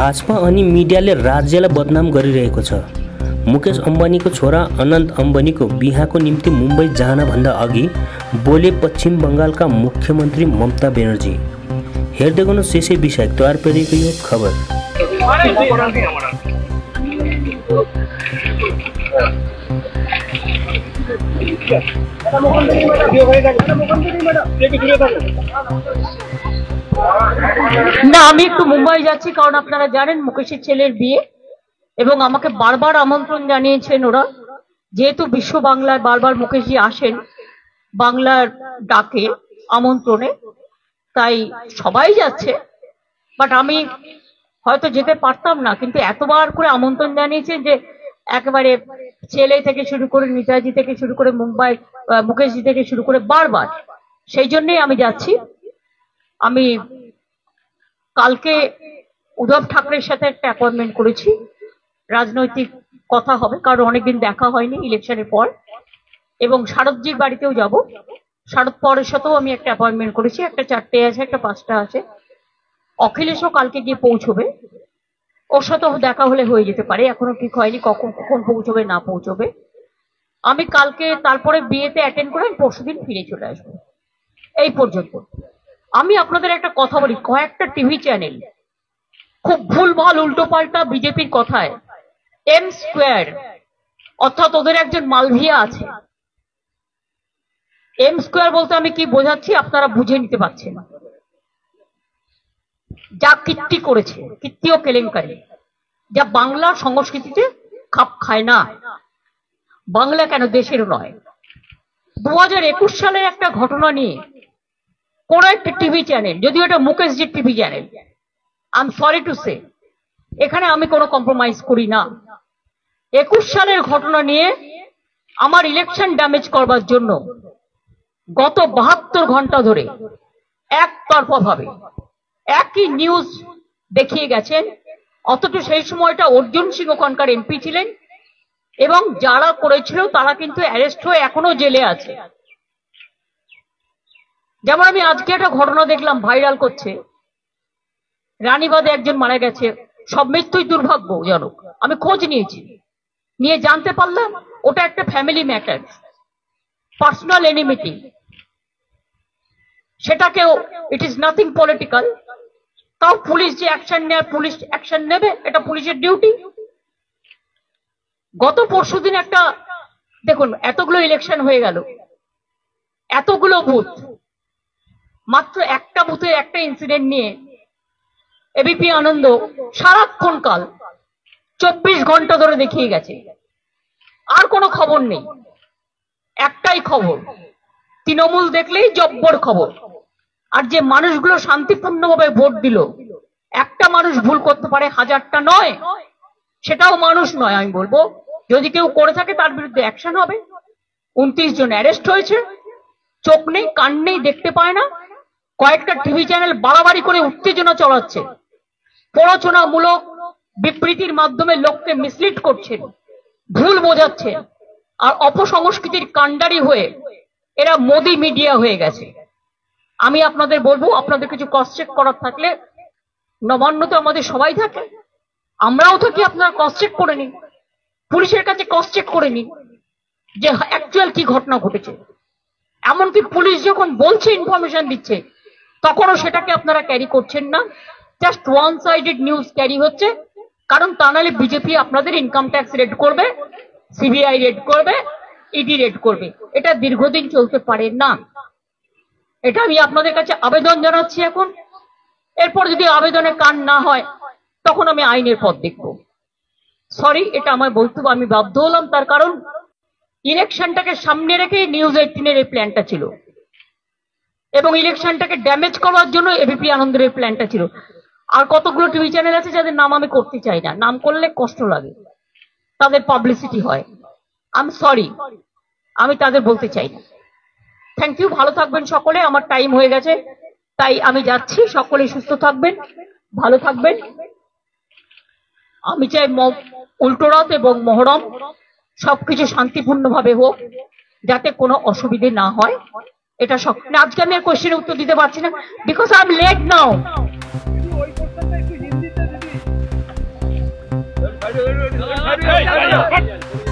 भाजपा अनि मिडियाले राज्यलाई बदनाम गरिरहेको छ। मुकेश अम्बानीको छोरा अनन्त अम्बानीको बिहाको निम्ति मुम्बई जानभन्दा अघि बोले पश्चिम बङ्गालका मुख्यमन्त्री ममता ब्यानर्जी। हेर्दै गर्नुहोस् यसै विषय तयार पारिएको यो खबर। না, আমি একটু মুম্বাই যাচ্ছি, কারণ আপনারা জানেন মুকেশের ছেলের বিয়ে, এবং আমাকে বারবার আমন্ত্রণ জানিয়েছেন ওরা, যেহেতু বিশ্ব বাংলায় বারবার মুকেশজি আসেন বাংলার ডাকে আমন্ত্রণে, তাই সবাই যাচ্ছে। বাট আমি হয়তো যেতে পারতাম না, কিন্তু এতবার করে আমন্ত্রণ জানিয়েছেন যে একেবারে ছেলে থেকে শুরু করে নেতাজি থেকে শুরু করে মুম্বাই মুকেশজি থেকে শুরু করে বারবার, সেই জন্যই আমি যাচ্ছি। আমি কালকে উদ্ধব ঠাকরের সাথে একটা অ্যাপয়েন্টমেন্ট করেছি, রাজনৈতিক কথা হবে, কারণ অনেকদিন দেখা হয়নি ইলেকশনের পর, এবং শারদজির বাড়িতেও যাব। শারদ পরের সাথেও আমি একটা অ্যাপয়েন্টমেন্ট করেছি, একটা 4টে আছে, একটা 5টা আছে। অখিলেশও কালকে গিয়ে পৌঁছবে, ওর সাথেও দেখা হলে হয়ে যেতে পারে, এখনো ঠিক হয়নি কখন কখন পৌঁছবে না পৌঁছবে। আমি কালকে তারপরে বিয়েতে অ্যাটেন্ড করে পরশুদিন ফিরে চলে আসবো। এই পর্যন্ত আমি আপনাদের একটা কথা বলি, কয়েকটা টিভি চ্যানেল খুব ভুলভাল উল্টোপাল্টা বিজেপির কথায় এম স্কোয়ার, অর্থাৎ ওদের একজন মালভিয়া আছে। এম স্কোয়ার বলতে আমি কি বোঝাচ্ছি আপনারা বুঝে নিতে পারছেন। যা কীর্তি করেছে, কীর্তি ও কেলেঙ্কারি, যা বাংলার সংস্কৃতিতে খাপ খায় না, বাংলা কেন দেশের নয়। 2021 সালের একটা ঘটনা নিয়ে কোন একটা টিভি চ্যানেল, যদিও এটা মুকেশজির TV channel, I am sorry to say, এখানে আমি কোনো কম্প্রোমাইজ করি না। 21 সালের ঘটনা নিয়ে আমার ইলেকশন ড্যামেজ করবার জন্য গত 72 ঘন্টা ধরে একতরফা ভাবে একই নিউজ দেখিয়ে গেছেন, অথচ সেই সময়টা অর্জুন সিং ওখানকার এমপি ছিলেন, এবং যারা করেছিল তারা কিন্তু অ্যারেস্ট হয়ে এখনো জেলে আছে। যেমন আমি আজকে একটা ঘটনা দেখলাম ভাইরাল করছে, রানীবাদে একজন মারা গেছে, সব মৃত্যুই দুর্ভাগ্যজনক। আমি খোঁজ নিয়েছি, নিয়ে জানতে পারলাম ওটা একটা ফ্যামিলি ম্যাটার, পার্সোনাল এনিমিটি, সেটাকেও ইট ইজ নাথিং পলিটিক্যাল। তাও পুলিশ যে অ্যাকশন নেয়, পুলিশ অ্যাকশন নেবে, এটা পুলিশের ডিউটি। গত পরশুদিন একটা দেখুন, এতগুলো ইলেকশন হয়ে গেল, এতগুলো বুথ, মাত্র একটা বুথে একটা ইনসিডেন্ট নিয়ে এবিপি আনন্দ সারাক্ষণ কাল 24 ঘন্টা ধরে দেখিয়ে গেছে। আর কোনো খবর নেই, একটাই খবর, তৃণমূল দেখলেই জব্বর খবর। আর যে মানুষগুলো শান্তিপূর্ণভাবে ভোট দিল, একটা মানুষ ভুল করতে পারে, 1000টা নয়, সেটাও মানুষ নয়। আমি বলবো যদি কেউ করে থাকে তার বিরুদ্ধে অ্যাকশন হবে। 29 জন অ্যারেস্ট হয়েছে, চোখ নেই কান নেই, দেখতে পায় না। কয়েকটা টিভি চ্যানেল বাড়াবাড়ি করে উত্তেজনা চলাচ্ছে, প্ররোচনামূলক বিবৃতির মাধ্যমে লোককে মিসলিড করছেন, ভুল বোঝাচ্ছেন, আর অপসংস্কৃতির কাণ্ডারি হয়ে এরা মোদি মিডিয়া হয়ে গেছে। আমি আপনাদের বলবো, আপনাদের কিছু ক্রস চেক করার থাকলে, নবান্ন তো আমাদের সবাই থাকে, আমরাও থাকি, আপনারা ক্রস চেক করে নিন, পুলিশের কাছে ক্রস চেক করে নিন যে অ্যাকচুয়াল কি ঘটনা ঘটেছে। এমনকি পুলিশ যখন বলছে, ইনফরমেশন দিচ্ছে, তখনও সেটাকে আপনারা ক্যারি করছেন না, just one sided news carry হচ্ছে। কারণ তা নাহলে বিজেপি আপনাদের ইনকাম ট্যাক্স রেড করবে, সিবিআই রেড করবে, ইডি রেড করবে, এটা দীর্ঘদিন চলতে পারে না। এটা আমি আপনাদের কাছে আবেদন জানাচ্ছি এখন। এরপর যদি আবেদনে কান না হয়, তখন আমি আইনের পথ দেখব। সরি, এটা আমার বলতে আমি বাধ্য হলাম, তার কারণ ইলেকশনটাকে সামনে রেখে নিউজ 18-এর এই প্ল্যানটা ছিল, এবং ইলেকশনটাকে ড্যামেজ করার জন্য এবিপি আনন্দের এই প্ল্যানটা ছিল। আর কতগুলো টিভি চ্যানেল আছে যাদের নাম আমি করতে চাই না, নাম করলে কষ্ট লাগে, তাদের পাবলিসিটি হয়। আই এম সরি, আমি তাদের বলতে চাই না। থ্যাংক ইউ, ভালো থাকবেন সকলে, আমার টাইম হয়ে গেছে, তাই আমি যাচ্ছি। সকলে সুস্থ থাকবেন, ভালো থাকবেন। আমি চাই উল্টোরথ এবং মহরম সবকিছু শান্তিপূর্ণভাবে হোক, যাতে কোনো অসুবিধে না হয়। এটা সব আজকে আমি কোশ্চেনের উত্তর দিতে পারছি না, because I am late now. Hey,